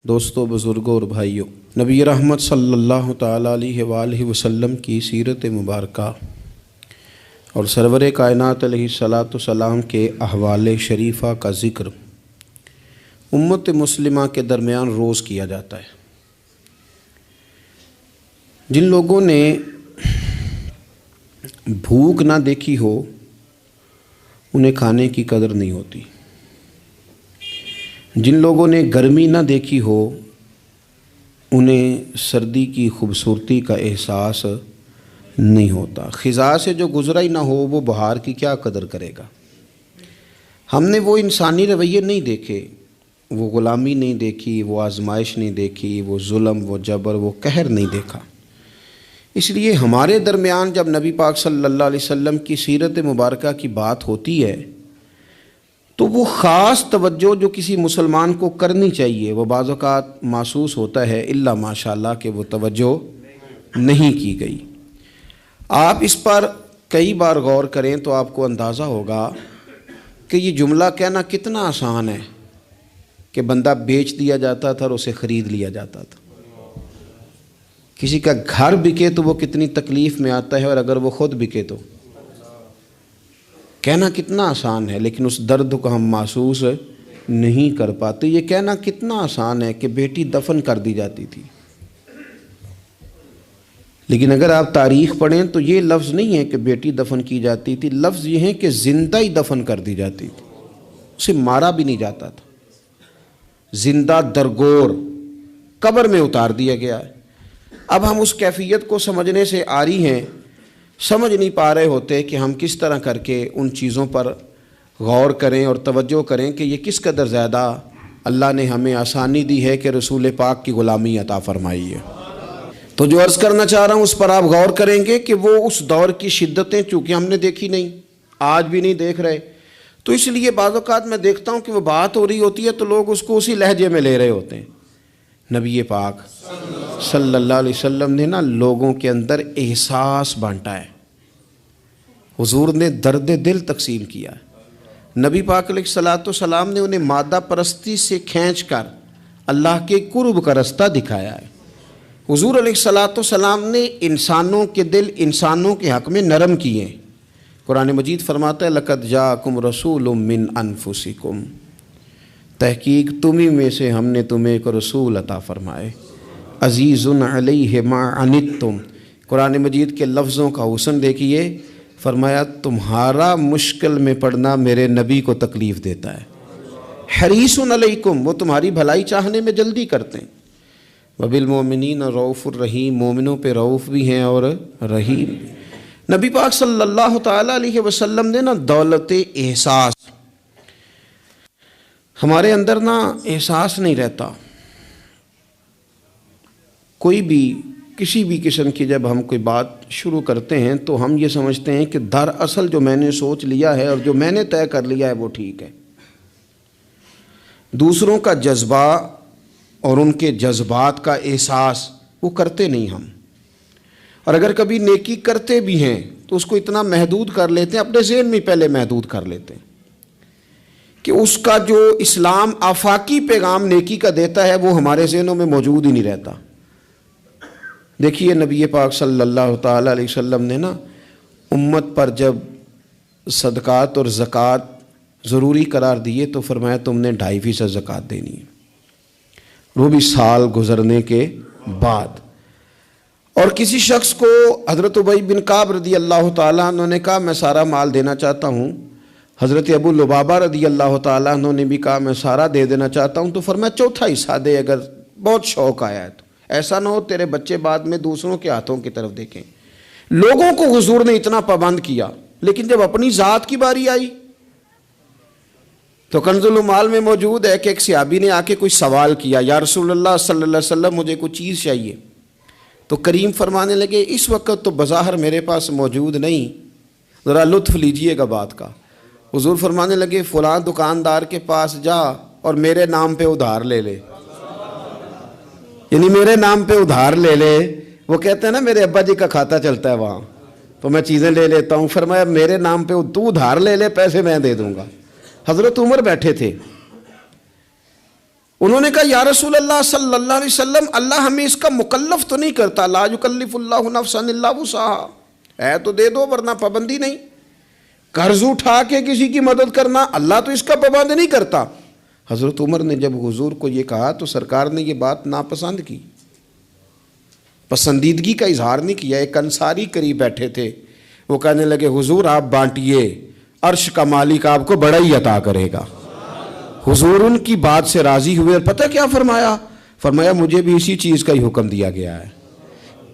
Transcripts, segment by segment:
دوستو، بزرگوں اور بھائیوں، نبی رحمت صلی اللہ تعالیٰ علیہ وآلہ وسلم کی سیرت مبارکہ اور سرور کائنات علیہ الصلاۃ والسلام کے احوال شریفہ کا ذکر امت مسلمہ کے درمیان روز کیا جاتا ہے۔ جن لوگوں نے بھوک نہ دیکھی ہو انہیں کھانے کی قدر نہیں ہوتی، جن لوگوں نے گرمی نہ دیکھی ہو انہیں سردی کی خوبصورتی کا احساس نہیں ہوتا، خزاں سے جو گزرا ہی نہ ہو وہ بہار کی کیا قدر کرے گا۔ ہم نے وہ انسانی رویے نہیں دیکھے، وہ غلامی نہیں دیکھی، وہ آزمائش نہیں دیکھی، وہ ظلم، وہ جبر، وہ قہر نہیں دیکھا۔ اس لیے ہمارے درمیان جب نبی پاک صلی اللہ علیہ وسلم کی سیرت مبارکہ کی بات ہوتی ہے تو وہ خاص توجہ جو کسی مسلمان کو کرنی چاہیے وہ بعض اوقات محسوس ہوتا ہے الا ماشاءاللہ کہ وہ توجہ نہیں کی گئی۔ آپ اس پر کئی بار غور کریں تو آپ کو اندازہ ہوگا کہ یہ جملہ کہنا کتنا آسان ہے کہ بندہ بیچ دیا جاتا تھا اور اسے خرید لیا جاتا تھا۔ کسی کا گھر بکے تو وہ کتنی تکلیف میں آتا ہے، اور اگر وہ خود بکے تو کہنا کتنا آسان ہے، لیکن اس درد کو ہم محسوس نہیں کر پاتے۔ یہ کہنا کتنا آسان ہے کہ بیٹی دفن کر دی جاتی تھی، لیکن اگر آپ تاریخ پڑھیں تو یہ لفظ نہیں ہے کہ بیٹی دفن کی جاتی تھی، لفظ یہ ہے کہ زندہ ہی دفن کر دی جاتی تھی، اسے مارا بھی نہیں جاتا تھا، زندہ درگور قبر میں اتار دیا گیا ہے۔ اب ہم اس کیفیت کو سمجھنے سے عاری ہیں، سمجھ نہیں پا رہے ہوتے کہ ہم کس طرح کر کے ان چیزوں پر غور کریں اور توجہ کریں کہ یہ کس قدر زیادہ اللہ نے ہمیں آسانی دی ہے کہ رسول پاک کی غلامی عطا فرمائی ہے۔ تو جو عرض کرنا چاہ رہا ہوں اس پر آپ غور کریں گے کہ وہ اس دور کی شدتیں چونکہ ہم نے دیکھی نہیں، آج بھی نہیں دیکھ رہے، تو اس لیے بعض اوقات میں دیکھتا ہوں کہ وہ بات ہو رہی ہوتی ہے تو لوگ اس کو اسی لہجے میں لے رہے ہوتے ہیں۔ نبی پاک صلی اللہ علیہ وسلم نے لوگوں کے اندر احساس بانٹا ہے، حضور نے درد دل تقسیم کیا ہے۔ نبی پاک علیہ الصلاۃ والسلام نے انہیں مادہ پرستی سے کھینچ کر اللہ کے قرب کا رستہ دکھایا ہے۔ حضور علیہ الصلاۃ والسلام نے انسانوں کے دل انسانوں کے حق میں نرم کیے ہیں۔ قرآن مجید فرماتا ہے لقد جاءکم رسول من انفسکم، تحقیق تمہیں میں سے ہم نے تمہیں ایک رسول عطا فرمائے، عزیز علیہ ما عنتم۔ قرآن مجید کے لفظوں کا حسن دیکھیے، فرمایا تمہارا مشکل میں پڑنا میرے نبی کو تکلیف دیتا ہے، حریص علیکم، وہ تمہاری بھلائی چاہنے میں جلدی کرتے ہیں، وبالمؤمنین رؤوف الرحیم، مومنوں پہ رؤوف بھی ہیں اور رحیم بھی۔ نبی پاک صلی اللہ تعالیٰ علیہ وسلم نے دولت احساس، ہمارے اندر احساس نہیں رہتا، کوئی بھی کسی بھی قسم کی جب ہم کوئی بات شروع کرتے ہیں تو ہم یہ سمجھتے ہیں کہ دراصل جو میں نے سوچ لیا ہے اور جو میں نے طے کر لیا ہے وہ ٹھیک ہے۔ دوسروں کا جذبہ اور ان کے جذبات کا احساس وہ کرتے نہیں ہم، اور اگر کبھی نیکی کرتے بھی ہیں تو اس کو اتنا محدود کر لیتے ہیں، اپنے ذہن میں پہلے محدود کر لیتے ہیں کہ اس کا جو اسلام آفاقی پیغام نیکی کا دیتا ہے وہ ہمارے ذہنوں میں موجود ہی نہیں رہتا۔ دیکھیے نبی پاک صلی اللہ تعالیٰ علیہ وسلم نے امت پر جب صدقات اور زکوٰۃ ضروری قرار دیے تو فرمایا تم نے 2.5% زکوٰۃ دینی ہے، وہ بھی سال گزرنے کے بعد۔ اور کسی شخص کو حضرت ابی بن کعب رضی اللہ تعالیٰ عنہ نے کہا میں سارا مال دینا چاہتا ہوں، حضرت ابو لبابہ رضی اللہ تعالیٰ عنہ نے بھی کہا میں سارا دے دینا چاہتا ہوں، تو فرمایا چوتھا حصہ دے اگر بہت شوق آیا ہے تو، ایسا نہ ہو تیرے بچے بعد میں دوسروں کے ہاتھوں کی طرف دیکھیں۔ لوگوں کو حضور نے اتنا پابند کیا، لیکن جب اپنی ذات کی باری آئی تو کنز المال میں موجود ہے کہ ایک صحابی نے آ کے کوئی سوال کیا، یا رسول اللہ صلی اللہ علیہ وسلم مجھے کوئی چیز چاہیے، تو کریم فرمانے لگے اس وقت تو بظاہر میرے پاس موجود نہیں، ذرا لطف لیجئے گا بات کا۔ حضور فرمانے لگے فلاں دکاندار کے پاس جا اور میرے نام پہ ادھار لے لے، یعنی میرے نام پہ ادھار لے لے۔ وہ کہتے ہیں نا میرے ابا جی کا کھاتا چلتا ہے وہاں تو میں چیزیں لے لیتا ہوں، فرمایا میرے نام پہ تو ادھار لے لے، پیسے میں دے دوں گا۔ حضرت عمر بیٹھے تھے، انہوں نے کہا یا رسول اللہ صلی اللہ علیہ وسلم، اللہ ہمیں اس کا مکلف تو نہیں کرتا، لا یکلف اللہ نفسا الا وسعها، ہے تو دے دو ورنہ پابندی نہیں۔ قرض اٹھا کے کسی کی مدد کرنا اللہ تو اس کا پابند نہیں کرتا۔ حضرت عمر نے جب حضور کو یہ کہا تو سرکار نے یہ بات ناپسند کی، پسندیدگی کا اظہار نہیں کیا۔ ایک انصاری قریب بیٹھے تھے، وہ کہنے لگے حضور آپ بانٹیے، عرش کا مالک آپ کو بڑا ہی عطا کرے گا۔ حضور ان کی بات سے راضی ہوئے اور پتہ کیا فرمایا؟ فرمایا مجھے بھی اسی چیز کا ہی حکم دیا گیا ہے۔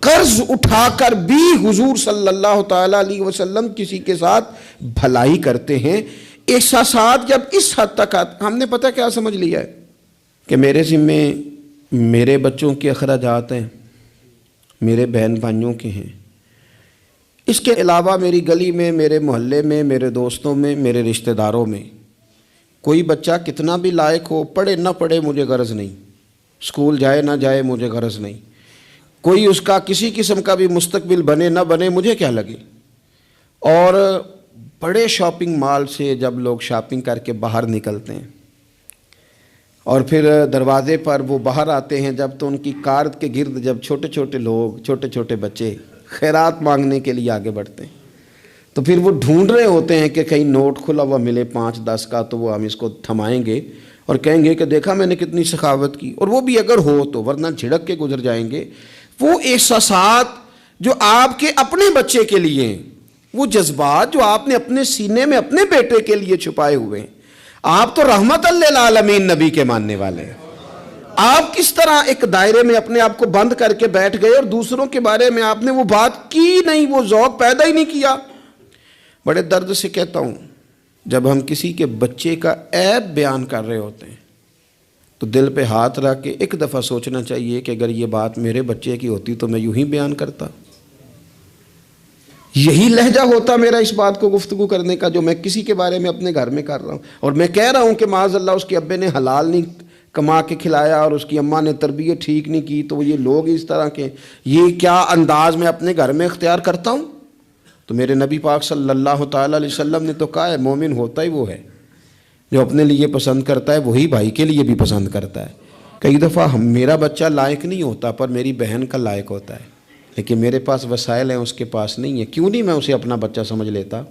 قرض اٹھا کر بھی حضور صلی اللہ تعالیٰ علیہ وسلم کسی کے ساتھ بھلائی کرتے ہیں۔ احساسات جب اس حد تک ہم نے پتہ کیا سمجھ لیا ہے کہ میرے ذمے میرے بچوں کے اخراجات ہیں، میرے بہن بھائیوں کے ہیں، اس کے علاوہ میری گلی میں، میرے محلے میں، میرے دوستوں میں، میرے رشتہ داروں میں کوئی بچہ کتنا بھی لائق ہو، پڑھے نہ پڑھے مجھے غرض نہیں، اسکول جائے نہ جائے مجھے غرض نہیں، کوئی اس کا کسی قسم کا بھی مستقبل بنے نہ بنے مجھے کیا لگے۔ اور بڑے شاپنگ مال سے جب لوگ شاپنگ کر کے باہر نکلتے ہیں اور پھر دروازے پر وہ باہر آتے ہیں، جب تو ان کی کار کے گرد جب چھوٹے چھوٹے لوگ، چھوٹے چھوٹے بچے خیرات مانگنے کے لیے آگے بڑھتے ہیں تو پھر وہ ڈھونڈ رہے ہوتے ہیں کہ کہیں نوٹ کھلا ہوا ملے 5-10 کا، تو وہ ہم اس کو تھمائیں گے اور کہیں گے کہ دیکھا میں نے کتنی سخاوت کی، اور وہ بھی اگر ہو تو، ورنہ جھڑک کے گزر جائیں گے۔ وہ احساسات جو آپ کے اپنے بچے کے لیے ہیں، وہ جذبات جو آپ نے اپنے سینے میں اپنے بیٹے کے لیے چھپائے ہوئے ہیں، آپ تو رحمت للعالمین نبی کے ماننے والے ہیں، آپ کس طرح ایک دائرے میں اپنے آپ کو بند کر کے بیٹھ گئے اور دوسروں کے بارے میں آپ نے وہ بات کی نہیں، وہ ذوق پیدا ہی نہیں کیا۔ بڑے درد سے کہتا ہوں، جب ہم کسی کے بچے کا عیب بیان کر رہے ہوتے ہیں تو دل پہ ہاتھ رکھ کے ایک دفعہ سوچنا چاہیے کہ اگر یہ بات میرے بچے کی ہوتی تو میں یوں ہی بیان کرتا، یہی لہجہ ہوتا میرا اس بات کو گفتگو کرنے کا جو میں کسی کے بارے میں اپنے گھر میں کر رہا ہوں، اور میں کہہ رہا ہوں کہ معاذ اللہ اس کے ابے نے حلال نہیں کما کے کھلایا اور اس کی اماں نے تربیت ٹھیک نہیں کی، تو یہ لوگ اس طرح کے، یہ کیا انداز میں اپنے گھر میں اختیار کرتا ہوں؟ تو میرے نبی پاک صلی اللہ تعالیٰ علیہ وسلم نے تو کہا ہے مومن ہوتا ہی وہ ہے جو اپنے لیے پسند کرتا ہے وہی بھائی کے لیے بھی پسند کرتا ہے۔ کئی دفعہ میرا بچہ لائق نہیں ہوتا پر میری بہن کا لائق ہوتا ہے، لیکن میرے پاس وسائل ہیں اس کے پاس نہیں ہے، کیوں نہیں میں اسے اپنا بچہ سمجھ لیتا؟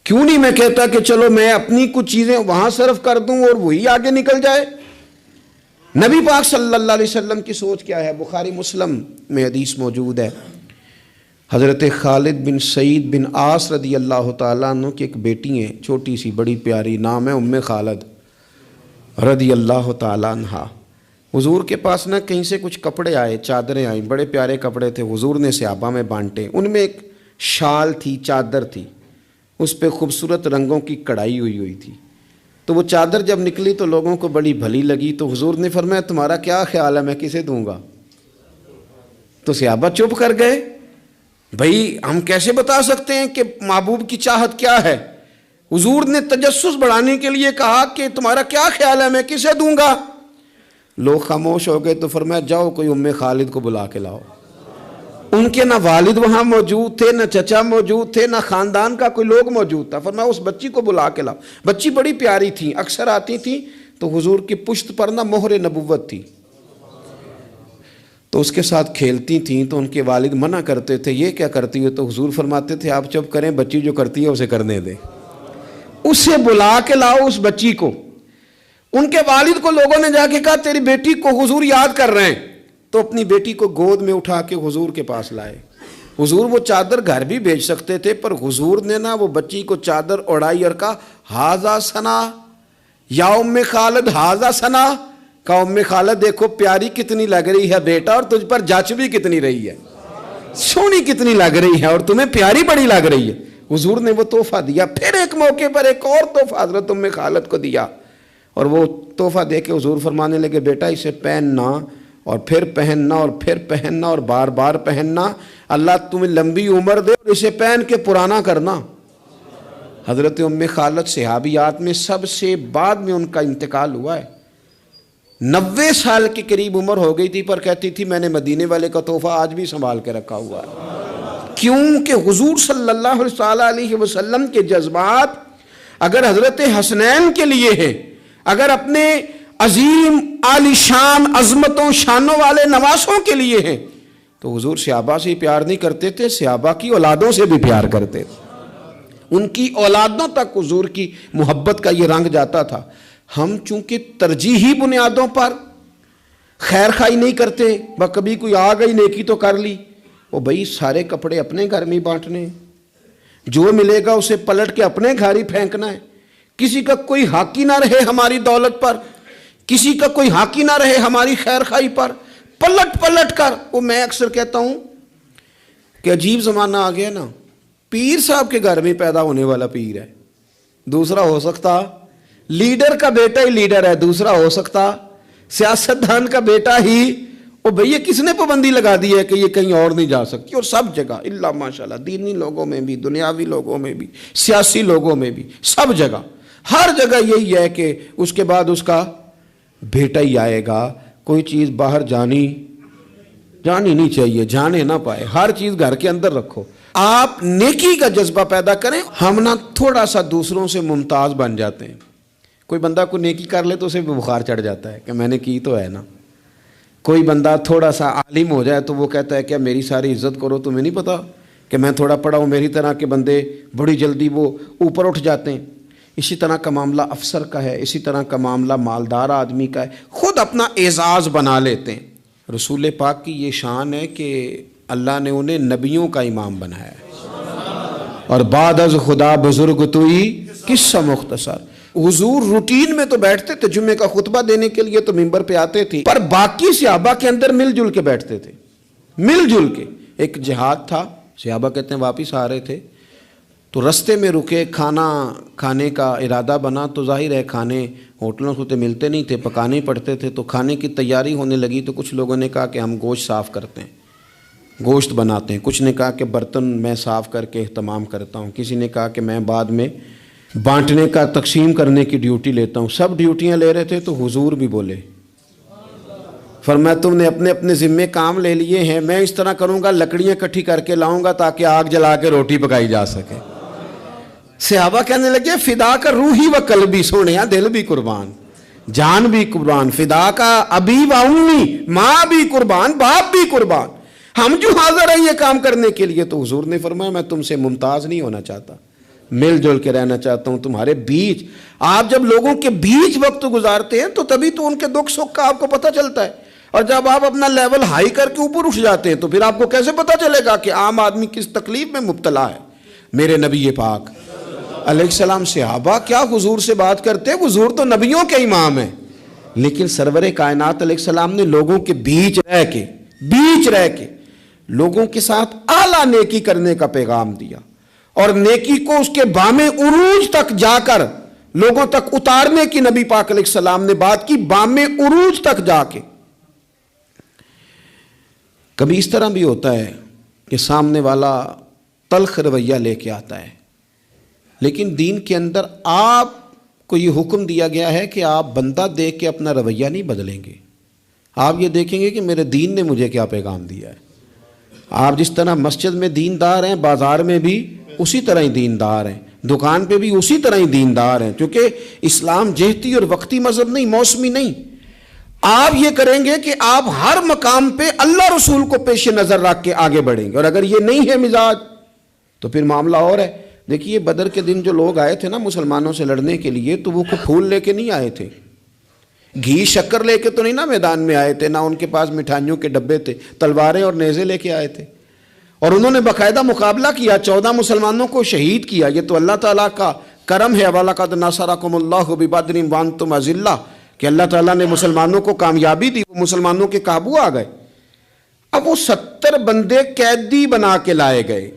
کیوں نہیں میں کہتا کہ چلو میں اپنی کچھ چیزیں وہاں صرف کر دوں اور وہی آگے نکل جائے؟ نبی پاک صلی اللہ علیہ وسلم کی سوچ کیا ہے؟ بخاری مسلم میں حدیث موجود ہے، حضرت خالد بن سعید بن عاص رضی اللہ تعالیٰ عنہ کی ایک بیٹی ہیں، چھوٹی سی بڑی پیاری، نام ہے ام خالد رضی اللہ تعالیٰ عنہ۔ حضور کے پاس نہ کہیں سے کچھ کپڑے آئے، چادریں آئیں، بڑے پیارے کپڑے تھے، حضور نے صحابہ میں بانٹے۔ ان میں ایک شال تھی، چادر تھی، اس پہ خوبصورت رنگوں کی کڑھائی ہوئی تھی۔ تو وہ چادر جب نکلی تو لوگوں کو بڑی بھلی لگی، تو حضور نے فرمایا تمہارا کیا خیال ہے میں کسے دوں گا؟ تو صحابہ چپ کر گئے، بھئی ہم کیسے بتا سکتے ہیں کہ محبوب کی چاہت کیا ہے؟ حضور نے تجسس بڑھانے کے لیے کہا کہ تمہارا کیا خیال ہے میں کسے دوں گا؟ لوگ خاموش ہو گئے، تو فرمایا جاؤ کوئی ام خالد کو بلا کے لاؤ۔ ان کے نہ والد وہاں موجود تھے، نہ چچا موجود تھے، نہ خاندان کا کوئی لوگ موجود تھا۔ فرمایا اس بچی کو بلا کے لاؤ۔ بچی بڑی پیاری تھی، اکثر آتی تھی تو حضور کی پشت پر نہ مہر نبوت تھی، تو اس کے ساتھ کھیلتی تھیں، تو ان کے والد منع کرتے تھے یہ کیا کرتی ہے؟ تو حضور فرماتے تھے آپ چپ کریں، بچی جو کرتی ہے اسے کرنے دیں، اسے بلا کے لاؤ اس بچی کو۔ ان کے والد کو لوگوں نے جا کے کہا تیری بیٹی کو حضور یاد کر رہے ہیں، تو اپنی بیٹی کو گود میں اٹھا کے حضور کے پاس لائے۔ حضور وہ چادر گھر بھی بھیج سکتے تھے، پر حضور نے نا وہ بچی کو چادر اڑائی اور کہا ہاذا ثنا یا ام خالد ہاذا ثنا، کہا ام خالد دیکھو پیاری کتنی لگ رہی ہے بیٹا، اور تجھ پر جچ بھی کتنی رہی ہے، سونی کتنی لگ رہی ہے، اور تمہیں پیاری بڑی لگ رہی ہے۔ حضور نے وہ تحفہ دیا۔ پھر ایک موقع پر ایک اور تحفہ حضرت ام خالد کو دیا، اور وہ تحفہ دے کے حضور فرمانے لگے بیٹا اسے پہننا اور پھر پہننا اور پھر پہننا اور بار بار پہننا، اللہ تمہیں لمبی عمر دے اور اسے پہن کے پرانا کرنا۔ حضرت ام خالد صحابیات میں سب سے بعد میں ان کا انتقال ہوا ہے، 90 سال کے قریب عمر ہو گئی تھی، پر کہتی تھی میں نے مدینے والے کا تحفہ آج بھی سنبھال کے رکھا ہوا ہے۔ کیونکہ حضور صلی اللہ علیہ وسلم کے جذبات اگر حضرت حسنین کے لیے ہیں، اگر اپنے عظیم عالیشان عظمتوں شانوں والے نواسوں کے لیے ہیں. تو حضور صحابہ سے ہی پیار نہیں کرتے تھے، صحابہ کی اولادوں سے بھی پیار کرتے تھے. ان کی اولادوں تک حضور کی محبت کا یہ رنگ جاتا تھا. ہم چونکہ ترجیحی بنیادوں پر خیر خواہی نہیں کرتے، کبھی کوئی آ گئی نیکی تو کر لی، وہ بھائی سارے کپڑے اپنے گھر میں بانٹنے ہیں، جو ملے گا اسے پلٹ کے اپنے گھر ہی پھینکنا ہے. کسی کا کوئی حق ہی نہ رہے ہماری دولت پر، کسی کا کوئی حق ہی نہ رہے ہماری خیر خواہی پر. پلٹ پلٹ کر وہ میں اکثر کہتا ہوں کہ عجیب زمانہ آ گیا نا. پیر صاحب کے گھر میں پیدا ہونے والا پیر ہے، دوسرا ہو سکتا لیڈر کا بیٹا ہی لیڈر ہے، دوسرا ہو سکتا سیاستدان کا بیٹا ہی. او بھئی یہ کس نے پابندی لگا دی ہے کہ یہ کہیں اور نہیں جا سکتی؟ اور سب جگہ اللہ ماشاءاللہ، دینی لوگوں میں بھی، دنیاوی لوگوں میں بھی، سیاسی لوگوں میں بھی، سب جگہ ہر جگہ یہی ہے کہ اس کے بعد اس کا بیٹا ہی آئے گا. کوئی چیز باہر جانی نہیں چاہیے، جانے نہ پائے، ہر چیز گھر کے اندر رکھو. آپ نیکی کا جذبہ پیدا کریں. ہم نہ تھوڑا سا دوسروں سے ممتاز بن جاتے ہیں. کوئی بندہ کو نیکی کر لے تو اسے بخار چڑھ جاتا ہے کہ میں نے کی تو ہے نا. کوئی بندہ تھوڑا سا عالم ہو جائے تو وہ کہتا ہے کہ میری ساری عزت کرو، تمہیں نہیں پتا کہ میں تھوڑا پڑھا ہوں. میری طرح کے بندے بڑی جلدی وہ اوپر اٹھ جاتے ہیں. اسی طرح کا معاملہ افسر کا ہے، اسی طرح کا معاملہ مالدار آدمی کا ہے، خود اپنا اعزاز بنا لیتے ہیں. رسول پاک کی یہ شان ہے کہ اللہ نے انہیں نبیوں کا امام بنایا ہے. اور بعد از خدا بزرگ توئی قصہ مختصر. حضور روٹین میں تو بیٹھتے تھے، جمعے کا خطبہ دینے کے لیے تو منبر پہ آتے تھے، پر باقی صحابہ کے اندر مل جل کے بیٹھتے تھے، مل جل کے. ایک جہاد تھا، صحابہ کہتے ہیں واپس آ رہے تھے تو رستے میں رکے، کھانا کھانے کا ارادہ بنا تو ظاہر ہے کھانے ہوٹلوں سے تو ملتے نہیں تھے، پکانے پڑتے تھے. تو کھانے کی تیاری ہونے لگی تو کچھ لوگوں نے کہا کہ ہم گوشت صاف کرتے ہیں، گوشت بناتے ہیں. کچھ نے کہا کہ برتن میں صاف کر کے اہتمام کرتا ہوں. کسی نے کہا کہ میں بعد میں بانٹنے کا تقسیم کرنے کی ڈیوٹی لیتا ہوں. سب ڈیوٹیاں لے رہے تھے تو حضور بھی بولے، فرمایا تم نے اپنے اپنے ذمے کام لے لیے ہیں، میں اس طرح کروں گا لکڑیاں اکٹھی کر کے لاؤں گا تاکہ آگ جلا کے روٹی پکائی جا سکے. صحابہ کہنے لگے فدا کا روحی و قلبی، سونے دل بھی قربان، جان بھی قربان، فدا کا ابی و امی، ماں بھی قربان، باپ بھی قربان، ہم جو حاضر ہیں یہ کام کرنے کے لیے. تو حضور نے فرمایا میں تم سے ممتاز نہیں ہونا چاہتا، مل جل کے رہنا چاہتا ہوں تمہارے بیچ. آپ جب لوگوں کے بیچ وقت گزارتے ہیں تو تبھی تو ان کے دکھ سکھ کا آپ کو پتہ چلتا ہے. اور جب آپ اپنا لیول ہائی کر کے اوپر اٹھ جاتے ہیں تو پھر آپ کو کیسے پتہ چلے گا کہ عام آدمی کس تکلیف میں مبتلا ہے. میرے نبی پاک علیہ السلام صحابہ کیا حضور سے بات کرتے ہیں، حضور تو نبیوں کے امام ہیں، لیکن سرور کائنات علیہ السلام نے لوگوں کے بیچ رہ کے لوگوں کے ساتھ اعلیٰ نیکی کرنے کا پیغام دیا. اور نیکی کو اس کے بام عروج تک جا کر لوگوں تک اتارنے کی نبی پاک علیہ السلام نے بات کی، بام عروج تک جا کے. کبھی اس طرح بھی ہوتا ہے کہ سامنے والا تلخ رویہ لے کے آتا ہے، لیکن دین کے اندر آپ کو یہ حکم دیا گیا ہے کہ آپ بندہ دیکھ کے اپنا رویہ نہیں بدلیں گے. آپ یہ دیکھیں گے کہ میرے دین نے مجھے کیا پیغام دیا ہے. آپ جس طرح مسجد میں دیندار ہیں، بازار میں بھی اسی طرح ہی دیندار ہیں، دکان پہ بھی اسی طرح ہی دیندار ہیں، کیونکہ اسلام جہتی اور وقتی مذہب نہیں، موسمی نہیں. آپ یہ کریں گے کہ آپ ہر مقام پہ اللہ رسول کو پیش نظر رکھ کے آگے بڑھیں گے. اور اگر یہ نہیں ہے مزاج تو پھر معاملہ اور ہے. دیکھیے بدر کے دن جو لوگ آئے تھے نا مسلمانوں سے لڑنے کے لیے، تو وہ کوئی پھول لے کے نہیں آئے تھے، گھی شکر لے کے تو نہیں نا میدان میں آئے تھے، نہ ان کے پاس مٹھائیوں کے ڈبے تھے، تلواریں اور نیزے لے کے آئے تھے. اور انہوں نے باقاعدہ مقابلہ کیا، 14 مسلمانوں کو شہید کیا. یہ تو اللہ تعالیٰ کا کرم ہے. وَلَقَدْ نَصَرَكُمُ اللَّهُ بِبَدْرٍ وَأَنْتُمْ أَذِلَّةٌ، کہ اللہ تعالیٰ نے مسلمانوں کو کامیابی دی، وہ مسلمانوں کے قابو آ گئے. اب وہ 70 بندے قیدی بنا کے لائے گئے،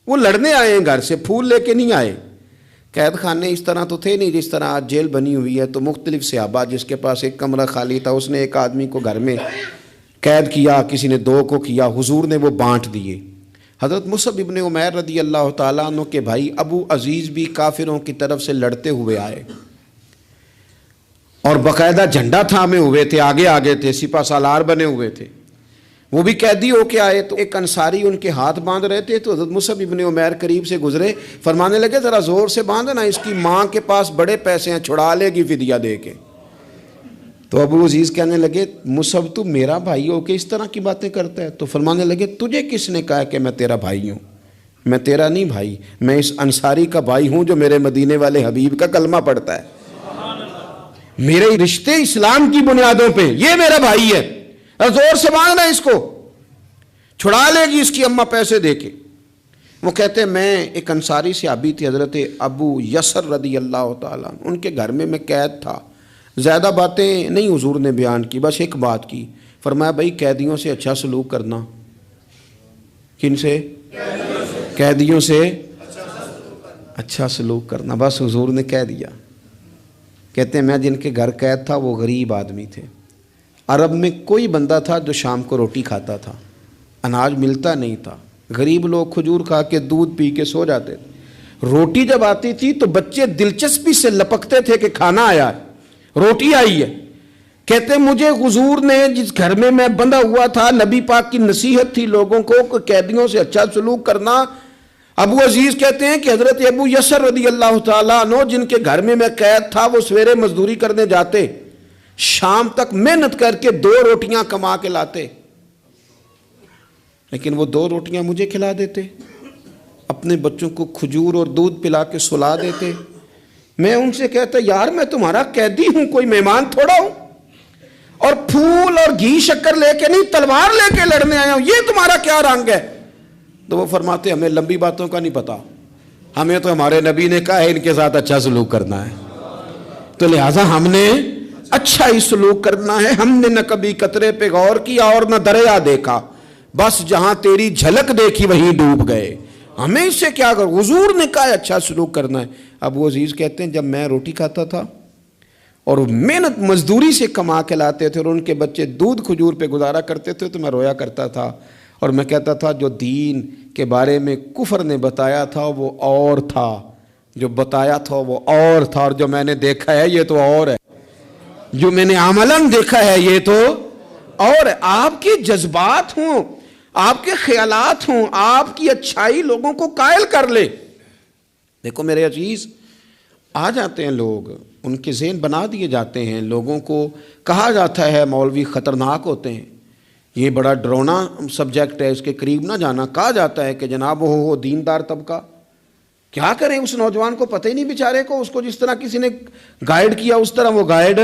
وہ لڑنے آئے ہیں گھر سے، پھول لے کے نہیں آئے. قید خانے اس طرح تو تھے نہیں جس طرح آج جیل بنی ہوئی ہے. تو مختلف صحابہ، جس کے پاس ایک کمرہ خالی تھا اس نے ایک آدمی کو گھر میں قید کیا، کسی نے 2 کو کیا، حضور نے وہ بانٹ دیے. حضرت مصعب ابن عمیر رضی اللہ تعالیٰ عنہ کے بھائی ابو عزیز بھی کافروں کی طرف سے لڑتے ہوئے آئے اور باقاعدہ جھنڈا تھامے ہوئے تھے، آگے تھے، سپہ سالار بنے ہوئے تھے. وہ بھی قیدی ہو کے آئے. تو ایک انصاری ان کے ہاتھ باندھ رہے تھے. تو حضرت مصعب ابن عمیر قریب سے گزرے، فرمانے لگے ذرا زور سے باندھنا، اس کی ماں کے پاس بڑے پیسے ہیں، چھڑا لے گی فدیہ دے کے. تو ابو عزیز کہنے لگے مصعب تو میرا بھائی ہو کے اس طرح کی باتیں کرتا ہے؟ تو فرمانے لگے تجھے کس نے کہا کہ میں تیرا بھائی ہوں؟ میں تیرا نہیں بھائی، میں اس انصاری کا بھائی ہوں جو میرے مدینے والے حبیب کا کلمہ پڑھتا ہے، میرے رشتے اسلام کی بنیادوں پہ، یہ میرا بھائی ہے، زور سے مانگنا اس کو، چھڑا لے گی اس کی اماں پیسے دے کے۔ وہ کہتے ہیں میں ایک انصاری صحابی تھے حضرت ابو یسر رضی اللہ تعالیٰ عنہ، ان کے گھر میں قید تھا، زیادہ باتیں نہیں حضور نے بیان کی، بس ایک بات کی، فرمایا بھائی قیدیوں سے اچھا سلوک کرنا۔ کن سے؟ قیدیوں سے اچھا سلوک کرنا، بس حضور نے کہہ دیا۔ کہتے ہیں میں جن کے گھر قید تھا وہ غریب آدمی تھے، عرب میں کوئی بندہ تھا جو شام کو روٹی کھاتا تھا، اناج ملتا نہیں تھا، غریب لوگ کھجور کھا کے دودھ پی کے سو جاتے تھے، روٹی جب آتی تھی تو بچے دلچسپی سے لپکتے تھے کہ کھانا آیا ہے، روٹی آئی ہے۔ کہتے مجھے حضور نے جس گھر میں بندہ ہوا تھا، نبی پاک کی نصیحت تھی لوگوں کو کہ قیدیوں سے اچھا سلوک کرنا۔ ابو عزیز کہتے ہیں کہ حضرت ابو یسر رضی اللہ تعالیٰ عنہ جن کے گھر میں قید تھا، وہ سویرے مزدوری کرنے جاتے، شام تک محنت کر کے 2 روٹیاں کما کے لاتے، لیکن وہ 2 روٹیاں مجھے کھلا دیتے، اپنے بچوں کو کھجور اور دودھ پلا کے سلا دیتے۔ میں ان سے کہتا یار میں تمہارا قیدی ہوں، کوئی مہمان تھوڑا ہوں، اور پھول اور گھی شکر لے کے نہیں تلوار لے کے لڑنے آیا ہوں، یہ تمہارا کیا رنگ ہے؟ تو وہ فرماتے ہمیں لمبی باتوں کا نہیں پتا، ہمیں تو ہمارے نبی نے کہا ہے ان کے ساتھ اچھا سلوک کرنا ہے، تو لہٰذا ہم نے اچھا ہی سلوک کرنا ہے۔ ہم نے نہ کبھی قطرے پہ غور کیا اور نہ دریا دیکھا، بس جہاں تیری جھلک دیکھی وہیں ڈوب گئے، ہمیں اس سے کیا کر، حضور نے کہا اچھا سلوک کرنا ہے۔ ابو عزیز کہتے ہیں جب میں روٹی کھاتا تھا اور محنت مزدوری سے کما کے لاتے تھے اور ان کے بچے دودھ کھجور پہ گزارا کرتے تھے تو میں رویا کرتا تھا اور میں کہتا تھا جو دین کے بارے میں کفر نے بتایا تھا وہ اور تھا، جو بتایا تھا وہ اور تھا، اور جو میں نے دیکھا ہے یہ تو اور ہے، جو میں نے عملاً دیکھا ہے یہ تو اور ہے۔ آپ کے جذبات ہوں، آپ کے خیالات ہوں، آپ کی اچھائی لوگوں کو قائل کر لے۔ دیکھو میرے عزیز، آ جاتے ہیں لوگ، ان کے ذہن بنا دیے جاتے ہیں، لوگوں کو کہا جاتا ہے مولوی خطرناک ہوتے ہیں، یہ بڑا ڈرونا سبجیکٹ ہے، اس کے قریب نہ جانا۔ کہا جاتا ہے کہ جناب ہو دیندار طبقہ، کیا کریں اس نوجوان کو پتہ ہی نہیں بیچارے کو، اس کو جس طرح کسی نے گائیڈ کیا اس طرح وہ گائیڈ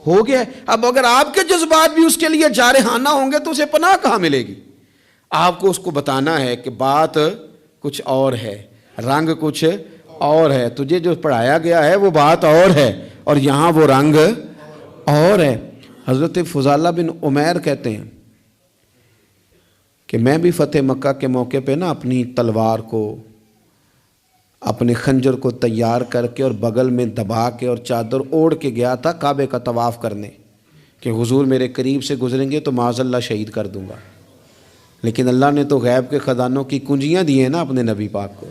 ہو گیا۔ اب اگر آپ کے جذبات بھی اس کے لیے جارحانہ ہوں گے تو اسے پناہ کہاں ملے گی؟ آپ کو اس کو بتانا ہے کہ بات کچھ اور ہے، رنگ کچھ اور ہے، تجھے جو پڑھایا گیا ہے وہ بات اور ہے اور یہاں وہ رنگ اور ہے۔ حضرت فضالہ بن عمیر کہتے ہیں کہ میں بھی فتح مکہ کے موقع پہ نا اپنی تلوار کو، اپنے خنجر کو تیار کر کے اور بغل میں دبا کے اور چادر اوڑھ کے گیا تھا کعبے کا طواف کرنے کہ حضور میرے قریب سے گزریں گے تو معاذ اللہ شہید کر دوں گا، لیکن اللہ نے تو غیب کے خزانوں کی کنجیاں دی ہیں نا اپنے نبی پاک کو،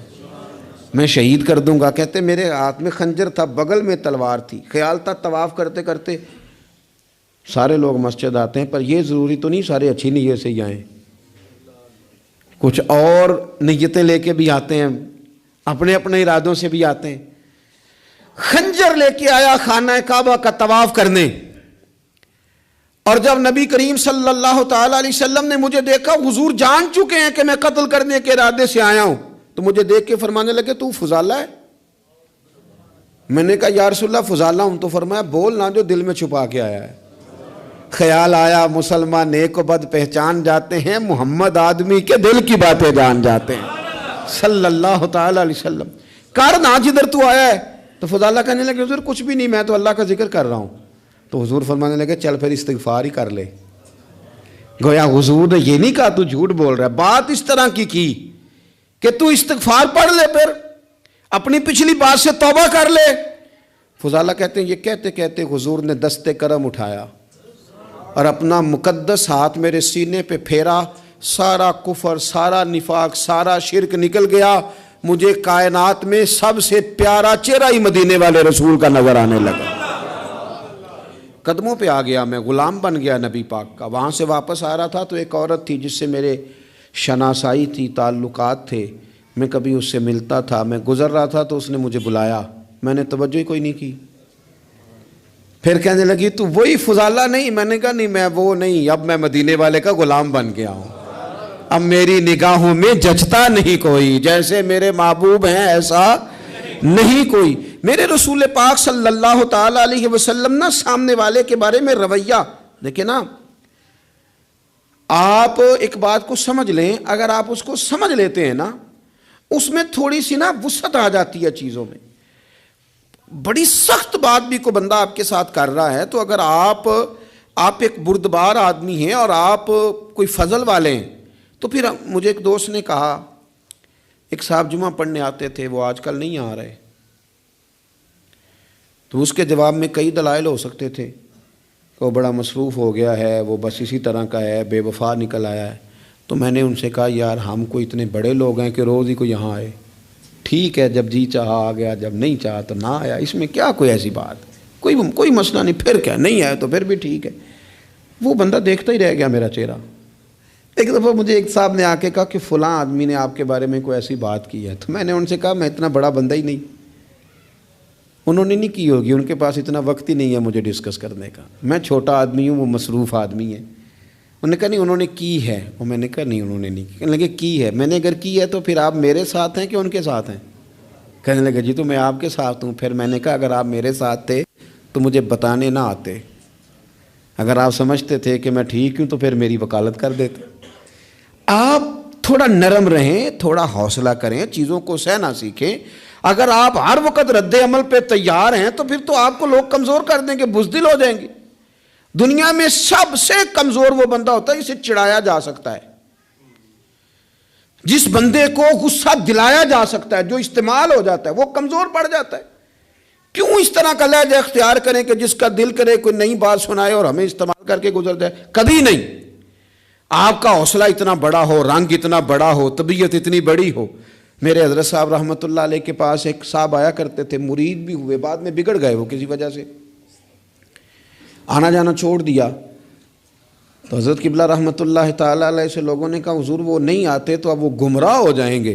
میں شہید کر دوں گا۔ کہتے میرے ہاتھ میں خنجر تھا، بغل میں تلوار تھی، خیال تھا طواف کرتے کرتے سارے لوگ مسجد آتے ہیں، پر یہ ضروری تو نہیں سارے اچھی نیت سے ہی آئیں، کچھ اور نیتیں لے کے بھی آتے ہیں، اپنے اپنے ارادوں سے بھی آتے ہیں۔ خنجر لے کے آیا خانہ کعبہ کا طواف کرنے، اور جب نبی کریم صلی اللہ تعالی علیہ وسلم نے مجھے دیکھا، حضور جان چکے ہیں کہ میں قتل کرنے کے ارادے سے آیا ہوں، تو مجھے دیکھ کے فرمانے لگے تو فضالہ ہے؟ میں نے کہا یا رسول اللہ فضالہ ہوں، تو فرمایا بول نہ جو دل میں چھپا کے آیا ہے۔ خیال آیا مسلمان نیک و بد پہچان جاتے ہیں، محمد آدمی کے دل کی باتیں جان جاتے ہیں صلی اللہ تعالی علیہ وسلم۔ کر نہ جدھر تو آیا ہے، تو فضالہ کہنے لگے حضور کچھ بھی نہیں، میں تو اللہ کا ذکر کر رہا ہوں۔ تو حضور فرمانے لگے چل پھر استغفار ہی کر لے۔ گویا حضور نے یہ نہیں کہا تو جھوٹ بول رہا ہے، بات اس طرح کی کہ تو استغفار پڑھ لے، پھر اپنی پچھلی بات سے توبہ کر لے۔ فضالہ کہتے ہیں یہ کہتے کہتے حضور نے دست کرم اٹھایا اور اپنا مقدس ہاتھ میرے سینے پہ پھیرا، سارا کفر، سارا نفاق، سارا شرک نکل گیا، مجھے کائنات میں سب سے پیارا چہرہ ہی مدینے والے رسول کا نظر آنے لگا۔ قدموں پہ آ گیا، میں غلام بن گیا نبی پاک کا۔ وہاں سے واپس آ رہا تھا تو ایک عورت تھی جس سے میرے شناسائی تھی، تعلقات تھے، میں کبھی اس سے ملتا تھا، میں گزر رہا تھا تو اس نے مجھے بلایا، میں نے توجہ ہی کوئی نہیں کی۔ پھر کہنے لگی تو وہی فضالہ نہیں؟ میں نے کہا نہیں میں وہ نہیں، اب میں مدینے والے کا غلام بن گیا ہوں، اب میری نگاہوں میں جچتا نہیں کوئی، جیسے میرے محبوب ہیں ایسا نہیں کوئی۔ میرے رسول پاک صلی اللہ تعالی علیہ وسلم نا سامنے والے کے بارے میں رویہ دیکھیں نا، آپ ایک بات کو سمجھ لیں، اگر آپ اس کو سمجھ لیتے ہیں نا، اس میں تھوڑی سی نا وسعت آ جاتی ہے چیزوں میں۔ بڑی سخت بات بھی کو بندہ آپ کے ساتھ کر رہا ہے تو اگر آپ ایک بردبار آدمی ہیں اور آپ کوئی فضل والے ہیں، تو پھر مجھے ایک دوست نے کہا، ایک صاحب جمعہ پڑھنے آتے تھے، وہ آج کل نہیں آ رہے، تو اس کے جواب میں کئی دلائل ہو سکتے تھے کہ وہ بڑا مصروف ہو گیا ہے، وہ بس اسی طرح کا ہے، بے وفا نکل آیا ہے۔ تو میں نے ان سے کہا یار ہم کو اتنے بڑے لوگ ہیں کہ روز ہی کو یہاں آئے، ٹھیک ہے جب جی چاہا آ گیا، جب نہیں چاہا تو نہ آیا، اس میں کیا کوئی ایسی بات، کوئی مسئلہ نہیں، پھر کیا، نہیں آیا تو پھر بھی ٹھیک ہے۔ وہ بندہ دیکھتا ہی رہ گیا میرا چہرہ۔ ایک دفعہ مجھے ایک صاحب نے آ کے کہا کہ فلاں آدمی نے آپ کے بارے میں کوئی ایسی بات کی ہے، تو میں نے ان سے کہا میں اتنا بڑا بندہ ہی نہیں، انہوں نے نہیں کی ہوگی، ان کے پاس اتنا وقت ہی نہیں ہے مجھے ڈسکس کرنے کا، میں چھوٹا آدمی ہوں، وہ مصروف آدمی ہے۔ انہوں نے کہا نہیں انہوں نے کی ہے، اور میں نے کہا نہیں انہوں نے نہیں کی۔ کہنے لگے کی ہے، میں نے اگر کی ہے تو پھر آپ میرے ساتھ ہیں کہ ان کے ساتھ ہیں؟ کہنے لگے جی تو میں آپ کے ساتھ ہوں۔ پھر میں نے کہا اگر آپ میرے ساتھ تھے تو مجھے بتانے نہ آتے، اگر آپ سمجھتے تھے کہ میں ٹھیک ہوں تو پھر میری وکالت کر دیتے۔ آپ تھوڑا نرم رہیں، تھوڑا حوصلہ کریں، چیزوں کو سہنا سیکھیں۔ اگر آپ ہر وقت رد عمل پہ تیار ہیں تو پھر تو آپ کو لوگ کمزور کر دیں گے، بزدل ہو جائیں گے۔ دنیا میں سب سے کمزور وہ بندہ ہوتا ہے جسے چڑھایا جا سکتا ہے، جس بندے کو غصہ دلایا جا سکتا ہے، جو استعمال ہو جاتا ہے وہ کمزور پڑ جاتا ہے۔ کیوں اس طرح کا لہجہ اختیار کریں کہ جس کا دل کرے کوئی نئی بات سنائے اور ہمیں استعمال کر کے گزر جائے؟ کبھی نہیں۔ آپ کا حوصلہ اتنا بڑا ہو، رنگ اتنا بڑا ہو، طبیعت اتنی بڑی ہو۔ میرے حضرت صاحب رحمۃ اللہ علیہ کے پاس ایک صاحب آیا کرتے تھے، مرید بھی ہوئے، بعد میں بگڑ گئے وہ کسی وجہ سے، آنا جانا چھوڑ دیا۔ تو حضرت قبلہ رحمۃ اللہ تعالی علیہ سے لوگوں نے کہا حضور وہ نہیں آتے تو اب وہ گمراہ ہو جائیں گے۔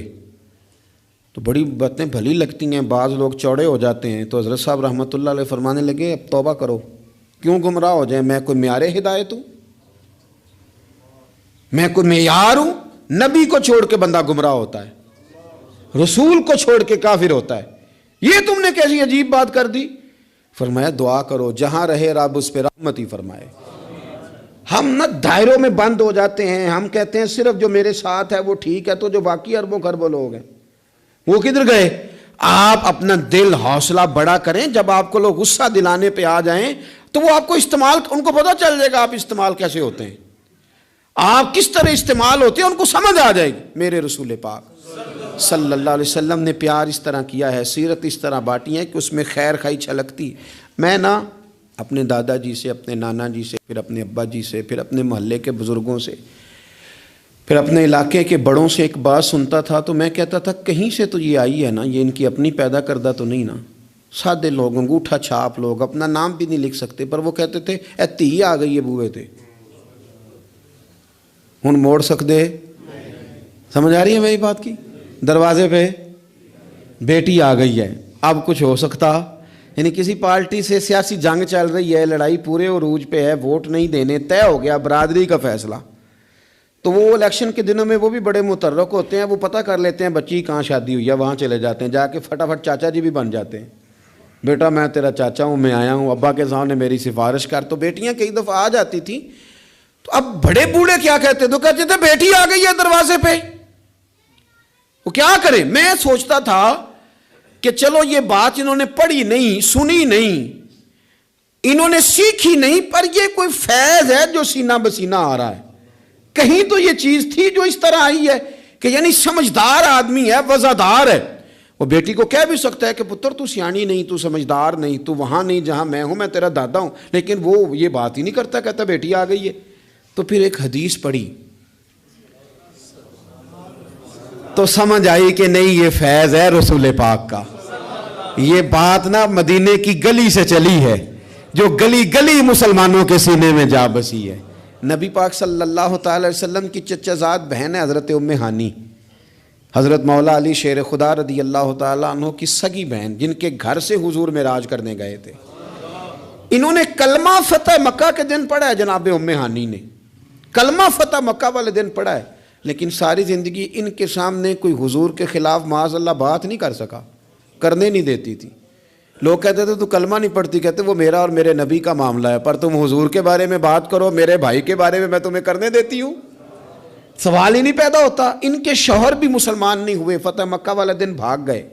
تو بڑی باتیں بھلی لگتی ہیں، بعض لوگ چوڑے ہو جاتے ہیں۔ تو حضرت صاحب رحمۃ اللہ علیہ فرمانے لگے اب توبہ کرو، کیوں گمراہ ہو جائیں؟ میں کوئی معیار ہدایت ہوں؟ میں کوئی معیار ہوں؟ نبی کو چھوڑ کے بندہ گمراہ ہوتا ہے، رسول کو چھوڑ کے کافر ہوتا ہے، یہ تم نے کیسی عجیب بات کر دی؟ فرمایا دعا کرو جہاں رہے رب اس پہ رحمت ہی فرمائے۔ ہم نہ دائروں میں بند ہو جاتے ہیں، ہم کہتے ہیں صرف جو میرے ساتھ ہے وہ ٹھیک ہے، تو جو باقی اربوں خربوں لوگ ہیں وہ کدھر گئے؟ آپ اپنا دل حوصلہ بڑا کریں، جب آپ کو لوگ غصہ دلانے پہ آ جائیں تو وہ آپ کو استعمال، ان کو پتہ چل جائے گا آپ استعمال کیسے ہوتے ہیں، آپ کس طرح استعمال ہوتے ہیں ان کو سمجھ آ جائے گی۔ میرے رسول پاک صلی اللہ علیہ وسلم نے پیار اس طرح کیا ہے، سیرت اس طرح بانٹی ہے کہ اس میں خیر خائی چھلکتی۔ میں نا اپنے دادا جی سے، اپنے نانا جی سے، پھر اپنے ابا جی سے، پھر اپنے محلے کے بزرگوں سے، پھر اپنے علاقے کے بڑوں سے ایک بات سنتا تھا تو میں کہتا تھا کہیں سے تو یہ آئی ہے نا، یہ ان کی اپنی پیدا کردہ تو نہیں نا۔ سادے لوگ، انگوٹھا چھاپ لوگ، اپنا نام بھی نہیں لکھ سکتے، پر وہ کہتے تھے اے تھی آ گئی ہے بوئے تھے، ہن موڑ سکتے؟ سمجھ آ رہی ہے میری بات کی؟ دروازے پہ بیٹی آ گئی ہے، اب کچھ ہو سکتا؟ یعنی کسی پارٹی سے سیاسی جنگ چل رہی ہے، لڑائی پورے عروج پہ ہے، ووٹ نہیں دینے، طے ہو گیا برادری کا فیصلہ، تو وہ الیکشن کے دنوں میں وہ بھی بڑے متحرک ہوتے ہیں، وہ پتہ کر لیتے ہیں بچی کہاں شادی ہوئی ہے، وہاں چلے جاتے ہیں، جا کے فٹافٹ چاچا جی بھی بن جاتے ہیں، بیٹا میں تیرا چاچا ہوں، میں آیا ہوں، ابا کے سامنے میری سفارش کر۔ تو بیٹیاں کئی دفعہ آ جاتی تھیں، تو اب بڑے بوڑھے کیا کہتے تو کہتے تھے بیٹی آ گئی ہے دروازے پہ، وہ کیا کریں؟ میں سوچتا تھا کہ چلو یہ بات انہوں نے پڑھی نہیں، سنی نہیں، انہوں نے سیکھی نہیں، پر یہ کوئی فیض ہے جو سینہ بسینہ آ رہا ہے، کہیں تو یہ چیز تھی جو اس طرح آئی ہے کہ یعنی سمجھدار آدمی ہے، وزادار ہے۔ وہ بیٹی کو کہہ بھی سکتا ہے کہ پتر تو سیانی نہیں، تو سمجھدار نہیں، تو وہاں نہیں جہاں میں ہوں، میں تیرا دادا ہوں، لیکن وہ یہ بات ہی نہیں کرتا، کہتا بیٹی آ گئی ہے۔ تو پھر ایک حدیث پڑھی تو سمجھ آئی کہ نہیں یہ فیض ہے رسول پاک کا، یہ بات نا مدینے کی گلی سے چلی ہے، جو گلی گلی مسلمانوں کے سینے میں جا بسی ہے۔ نبی پاک صلی اللہ تعالی وسلم کی چچا زاد بہن ہے حضرت ام ہانی، حضرت مولا علی شیر خدا رضی اللہ تعالیٰ عنہ کی سگی بہن، جن کے گھر سے حضور معراج کرنے گئے تھے۔ انہوں نے کلمہ فتح مکہ کے دن پڑھا ہے، جناب ام ہانی نے کلمہ فتح مکہ والے دن پڑھا ہے، لیکن ساری زندگی ان کے سامنے کوئی حضور کے خلاف معاذ اللہ بات نہیں کر سکا، کرنے نہیں دیتی تھی۔ لوگ کہتے تھے تو کلمہ نہیں پڑھتی، کہتے وہ میرا اور میرے نبی کا معاملہ ہے، پر تم حضور کے بارے میں بات کرو، میرے بھائی کے بارے میں تمہیں کرنے دیتی ہوں، سوال ہی نہیں پیدا ہوتا۔ ان کے شوہر بھی مسلمان نہیں ہوئے، فتح مکہ والا دن بھاگ گئے۔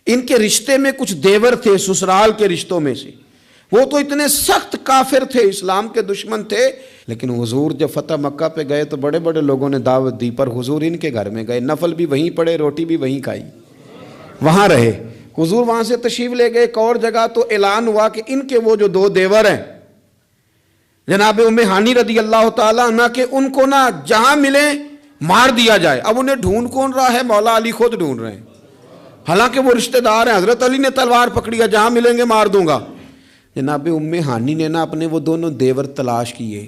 ان کے رشتے میں کچھ دیور تھے سسرال کے رشتوں میں سے، وہ تو اتنے سخت کافر تھے، اسلام کے دشمن تھے، لیکن حضور جب فتح مکہ پہ گئے تو بڑے بڑے لوگوں نے دعوت دی، پر حضور ان کے گھر میں گئے، نفل بھی وہیں پڑے، روٹی بھی وہیں کھائی، وہاں رہے۔ حضور وہاں سے تشریف لے گئے ایک اور جگہ، تو اعلان ہوا کہ ان کے وہ جو دو دیور ہیں جناب ام ہانی رضی اللہ تعالیٰ عنہ کے، ان کو نہ جہاں ملے مار دیا جائے۔ اب انہیں ڈھونڈ کون رہا ہے؟ مولا علی خود ڈھونڈ رہے ہیں، حالانکہ وہ رشتہ دار ہیں، حضرت علی نے تلوار پکڑی ہے، جہاں ملیں گے مار دوں گا۔ جناب ام ہانی نے نا اپنے وہ دونوں دیور تلاش کیے،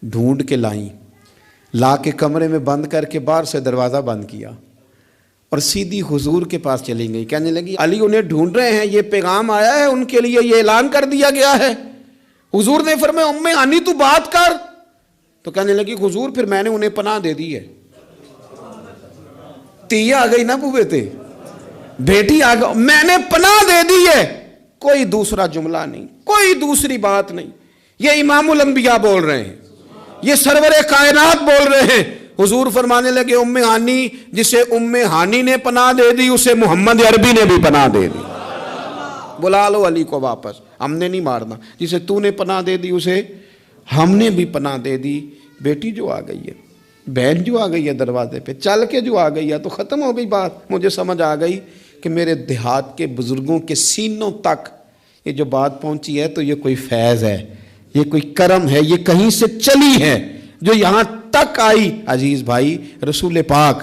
ڈھونڈ کے لائیں، لا کے کمرے میں بند کر کے باہر سے دروازہ بند کیا اور سیدھی حضور کے پاس چلی گئی، کہنے لگی علی انہیں ڈھونڈ رہے ہیں، یہ پیغام آیا ہے ان کے لیے، یہ اعلان کر دیا گیا ہے۔ حضور نے فرمایا ام ہانی تو بات کر، تو کہنے لگی حضور پھر میں نے انہیں پناہ دے دی ہے۔ تیا آ گئی نا بوے تے، بیٹی آ گئی، میں نے پناہ دے دی ہے، کوئی دوسرا جملہ نہیں، کوئی دوسری بات نہیں۔ یہ امام الانبیاء بول رہے ہیں، یہ سرور کائنات بول رہے ہیں۔ حضور فرمانے لگے ام ہانی، جسے ام ہانی نے پناہ دے دی اسے محمد عربی نے بھی پناہ دے دی، بلا لو علی کو واپس، ہم نے نہیں مارنا۔ جسے تو نے پناہ دے دی اسے ہم نے بھی پناہ دے دی۔ بیٹی جو آ گئی ہے، بہن جو آ گئی ہے دروازے پہ، چل کے جو آ گئی ہے تو ختم ہو گئی بات۔ مجھے سمجھ آ گئی کہ میرے دیہات کے بزرگوں کے سینوں تک یہ جو بات پہنچی ہے تو یہ کوئی فیض ہے، یہ کوئی کرم ہے، یہ کہیں سے چلی ہے جو یہاں تک آئی۔ عزیز بھائی، رسول پاک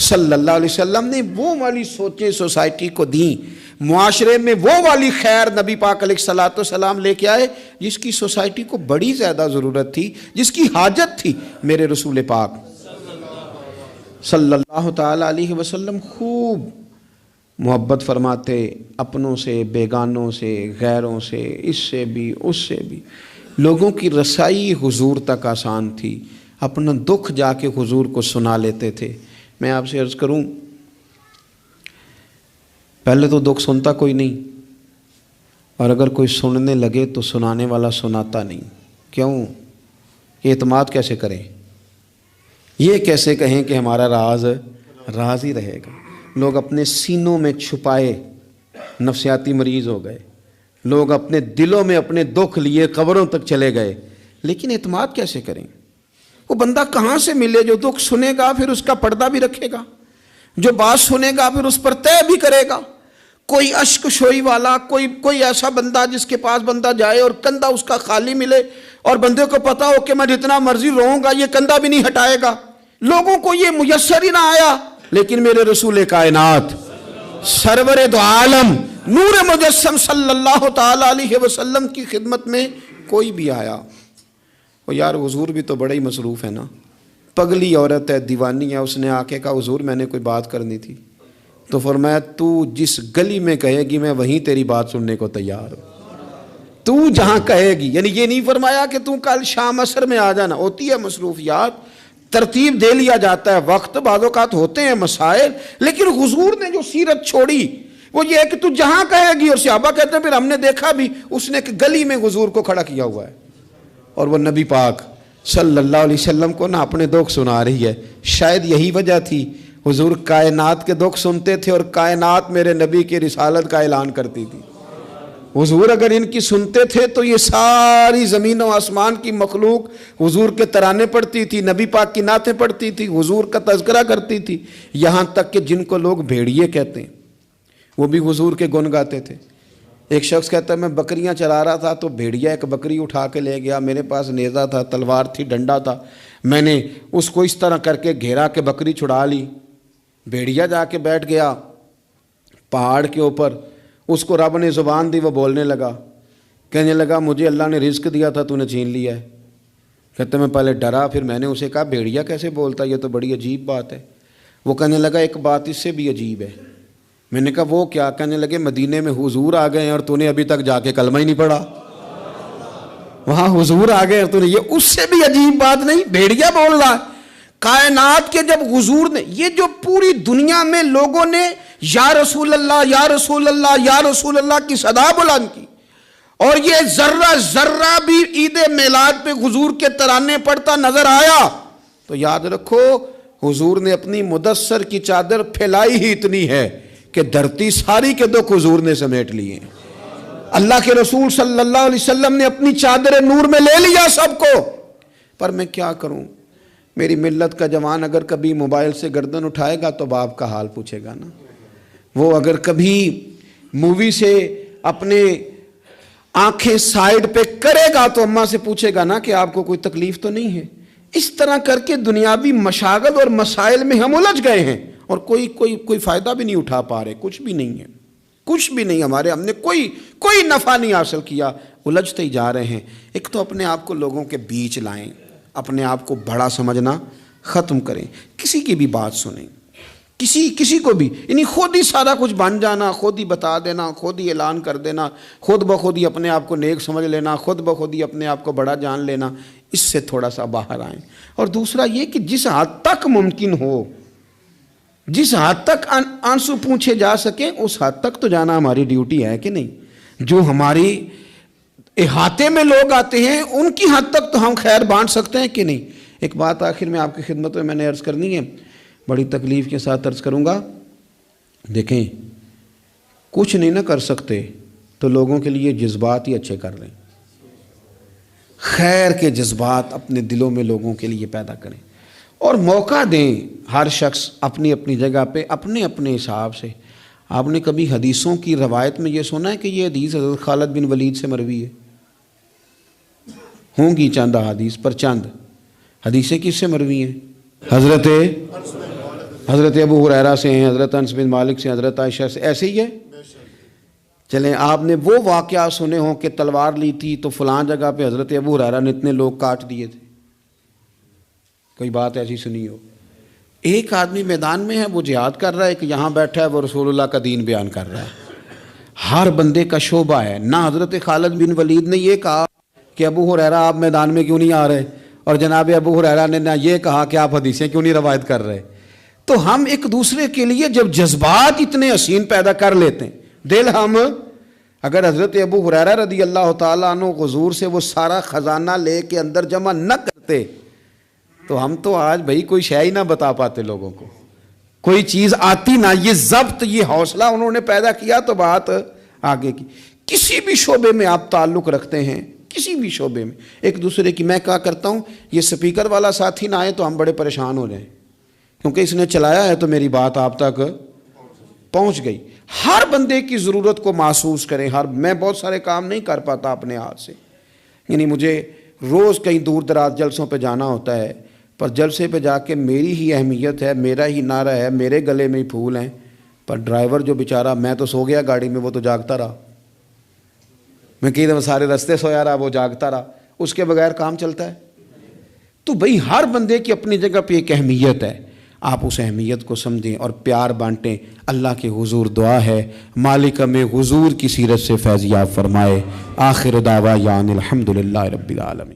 صلی اللہ علیہ وسلم نے وہ والی سوچیں سوسائٹی کو دیں، معاشرے میں وہ والی خیر نبی پاک علیہ الصلوۃ والسلام لے کے آئے جس کی سوسائٹی کو بڑی زیادہ ضرورت تھی، جس کی حاجت تھی۔ میرے رسول پاک صلی اللہ تعالی علیہ وسلم خوب محبت فرماتے، اپنوں سے، بیگانوں سے، غیروں سے، اس سے بھی اس سے بھی۔ لوگوں کی رسائی حضور تک آسان تھی، اپنا دکھ جا کے حضور کو سنا لیتے تھے۔ میں آپ سے عرض کروں، پہلے تو دکھ سنتا کوئی نہیں، اور اگر کوئی سننے لگے تو سنانے والا سناتا نہیں۔ کیوں؟ اعتماد کیسے کریں؟ یہ کیسے کہیں کہ ہمارا راز راز ہی رہے گا؟ لوگ اپنے سینوں میں چھپائے نفسیاتی مریض ہو گئے، لوگ اپنے دلوں میں اپنے دکھ لیے قبروں تک چلے گئے، لیکن اعتماد کیسے کریں؟ وہ بندہ کہاں سے ملے جو دکھ سنے گا پھر اس کا پردہ بھی رکھے گا، جو بات سنے گا پھر اس پر طے بھی کرے گا؟ کوئی اشک شوئی والا، کوئی ایسا بندہ جس کے پاس بندہ جائے اور کندھا اس کا خالی ملے اور بندے کو پتا ہو کہ میں جتنا مرضی روؤں گا یہ کندھا بھی نہیں ہٹائے گا۔ لوگوں کو یہ میسر ہی نہ آیا، لیکن میرے رسول کائنات سرور دو عالم نور مجسم صلی اللہ تعالی علیہ وسلم کی خدمت میں کوئی بھی آیا، وہ یار حضور بھی تو بڑا ہی مصروف ہے نا، پگلی عورت ہے، دیوانی ہے، اس نے آ کے کہا حضور میں نے کوئی بات کرنی تھی، تو فرمایا تو جس گلی میں کہے گی میں وہیں تیری بات سننے کو تیار ہوں، تو جہاں کہے گی۔ یعنی یہ نہیں فرمایا کہ تو کل شام عصر میں آ جانا، ہوتی ہے مصروفیات، ترتیب دے لیا جاتا ہے، وقت بعض اوقات ہوتے ہیں مسائل، لیکن حضور نے جو سیرت چھوڑی وہ یہ ہے کہ تو جہاں کہے گی۔ اور صحابہ کہتے ہیں پھر ہم نے دیکھا بھی اس نے ایک گلی میں حضور کو کھڑا کیا ہوا ہے، اور وہ نبی پاک صلی اللہ علیہ وسلم کو نہ اپنے دکھ سنا رہی ہے۔ شاید یہی وجہ تھی حضور کائنات کے دکھ سنتے تھے اور کائنات میرے نبی کی رسالت کا اعلان کرتی تھی۔ حضور اگر ان کی سنتے تھے تو یہ ساری زمین و آسمان کی مخلوق حضور کے ترانے پڑھتی تھی، نبی پاک کی نعتیں پڑھتی تھی، حضور کا تذکرہ کرتی تھی، یہاں تک کہ جن کو لوگ بھیڑیے کہتے ہیں وہ بھی حضور کے گن گاتے تھے۔ ایک شخص کہتا ہے میں بکریاں چلا رہا تھا تو بھیڑیا ایک بکری اٹھا کے لے گیا، میرے پاس نیزہ تھا، تلوار تھی، ڈنڈا تھا، میں نے اس کو اس طرح کر کے گھیرا کہ بکری چھڑا لی۔ بھیڑیا جا کے بیٹھ گیا پہاڑ کے اوپر، اس کو رب نے زبان دی، وہ بولنے لگا، کہنے لگا مجھے اللہ نے رزق دیا تھا تو نے چھین لیا ہے۔ کہتے میں پہلے ڈرا، پھر میں نے اسے کہا بھیڑیا کیسے بولتا، یہ تو بڑی عجیب بات ہے۔ وہ کہنے لگا ایک بات اس سے بھی عجیب ہے، میں نے کہا وہ کیا؟ کہنے لگے مدینے میں حضور آ گئے ہیں اور تو نے ابھی تک جا کے کلمہ ہی نہیں پڑھا۔ وہاں حضور آ گئے اور تو نے، یہ اس سے بھی عجیب بات نہیں، بھیڑیا بول رہا ہے۔ کائنات کے جب حضور نے، یہ جو پوری دنیا میں لوگوں نے یا رسول اللہ یا رسول اللہ یا رسول اللہ کی صدا بلند کی، اور یہ ذرہ ذرہ بھی عید میلاد پہ حضور کے ترانے پڑھتا نظر آیا، تو یاد رکھو حضور نے اپنی مدثر کی چادر پھیلائی ہی اتنی ہے کہ دھرتی ساری کے دکھ حضور نے سمیٹ لیے۔ اللہ کے رسول صلی اللہ علیہ وسلم نے اپنی چادر نور میں لے لیا سب کو۔ پر میں کیا کروں، میری ملت کا جوان اگر کبھی موبائل سے گردن اٹھائے گا تو باپ کا حال پوچھے گا نا، وہ اگر کبھی مووی سے اپنے آنکھیں سائیڈ پہ کرے گا تو اماں سے پوچھے گا نا کہ آپ کو کوئی تکلیف تو نہیں ہے۔ اس طرح کر کے دنیاوی مشاغل اور مسائل میں ہم الجھ گئے ہیں، اور کوئی فائدہ بھی نہیں اٹھا پا رہے، کچھ بھی نہیں ہے، کچھ بھی نہیں ہمارے، ہم نے کوئی نفع نہیں حاصل کیا، الجھتے ہی جا رہے ہیں۔ ایک تو اپنے آپ کو لوگوں کے بیچ لائیں، اپنے آپ کو بڑا سمجھنا ختم کریں، کسی کی بھی بات سنیں، کسی کو بھی، یعنی خود ہی سارا کچھ بن جانا، خود ہی بتا دینا، خود ہی اعلان کر دینا، خود بخود ہی اپنے آپ کو نیک سمجھ لینا، خود بخود ہی اپنے آپ کو بڑا جان لینا، اس سے تھوڑا سا باہر آئیں۔ اور دوسرا یہ کہ جس حد تک ممکن ہو، جس حد تک آنسو پوچھے جا سکیں اس حد تک تو جانا ہماری ڈیوٹی ہے کہ نہیں؟ جو ہماری احاطے میں لوگ آتے ہیں ان کی حد تک تو ہم خیر بانٹ سکتے ہیں کہ نہیں؟ ایک بات آخر میں آپ کی خدمت میں نے عرض کرنی ہے، بڑی تکلیف کے ساتھ عرض کروں گا۔ دیکھیں، کچھ نہیں نہ کر سکتے تو لوگوں کے لیے جذبات ہی اچھے کر لیں، خیر کے جذبات اپنے دلوں میں لوگوں کے لیے پیدا کریں، اور موقع دیں ہر شخص اپنی اپنی جگہ پہ اپنے اپنے حساب سے۔ آپ نے کبھی حدیثوں کی روایت میں یہ سنا ہے کہ یہ حدیث حضرت خالد بن ولید سے مروی ہے؟ ہوں گی چند احادیث، پر چند حدیثیں کس سے مروی ہیں؟ حضرت ابو ہریرہ سے ہیں، حضرت انس بن مالک سے، حضرت عائشہ سے، ایسے ہی ہے۔ چلیں، آپ نے وہ واقعہ سنے ہوں کہ تلوار لی تھی تو فلاں جگہ پہ حضرت ابو ہریرہ نے اتنے لوگ کاٹ دیے تھے، کوئی بات ایسی سنی ہو؟ ایک آدمی میدان میں ہے، وہ جہاد کر رہا ہے، کہ یہاں بیٹھا ہے وہ رسول اللہ کا دین بیان کر رہا ہے۔ ہر بندے کا شعبہ ہے، نہ حضرت خالد بن ولید نے یہ کہا کہ ابو ہریرہ آپ میدان میں کیوں نہیں آ رہے، اور جناب ابو ہریرہ نے نہ یہ کہا کہ آپ حدیثیں کیوں نہیں روایت کر رہے۔ تو ہم ایک دوسرے کے لیے جب جذبات اتنے حسین پیدا کر لیتے ہیں، دل ہم، اگر حضرت ابو ہریرہ رضی اللہ تعالیٰ عنہ حضور سے وہ سارا خزانہ لے کے اندر جمع نہ کرتے تو ہم تو آج بھائی کوئی شے ہی نہ بتا پاتے لوگوں کو، کوئی چیز آتی نہ۔ یہ ضبط، یہ حوصلہ انہوں نے پیدا کیا تو بات آگے کی۔ کسی بھی شعبے میں آپ تعلق رکھتے ہیں، کسی بھی شعبے میں ایک دوسرے کی، میں کہا کرتا ہوں یہ سپیکر والا ساتھی نہ آئے تو ہم بڑے پریشان ہو جائیں، کیونکہ اس نے چلایا ہے تو میری بات آپ تک پہنچ گئی۔ ہر بندے کی ضرورت کو محسوس کریں۔ میں بہت سارے کام نہیں کر پاتا اپنے ہاتھ سے، یعنی مجھے روز کہیں دور دراز جلسوں پہ جانا ہوتا ہے، پر جلسے پہ جا کے میری ہی اہمیت ہے، میرا ہی نعرہ ہے، میرے گلے میں ہی پھول ہیں، پر ڈرائیور جو بیچارہ، میں تو سو گیا گاڑی میں، وہ تو جاگتا رہا، میں کئی دفعہ سارے رستے سویا رہا، وہ جاگتا رہا، اس کے بغیر کام چلتا ہے؟ تو بھئی ہر بندے کی اپنی جگہ پہ ایک اہمیت ہے، آپ اس اہمیت کو سمجھیں اور پیار بانٹیں۔ اللہ کے حضور دعا ہے مالک میں حضور کی سیرت سے فیض یاب فرمائے۔ آخر دعویٰ یان الحمدللہ رب العالمین۔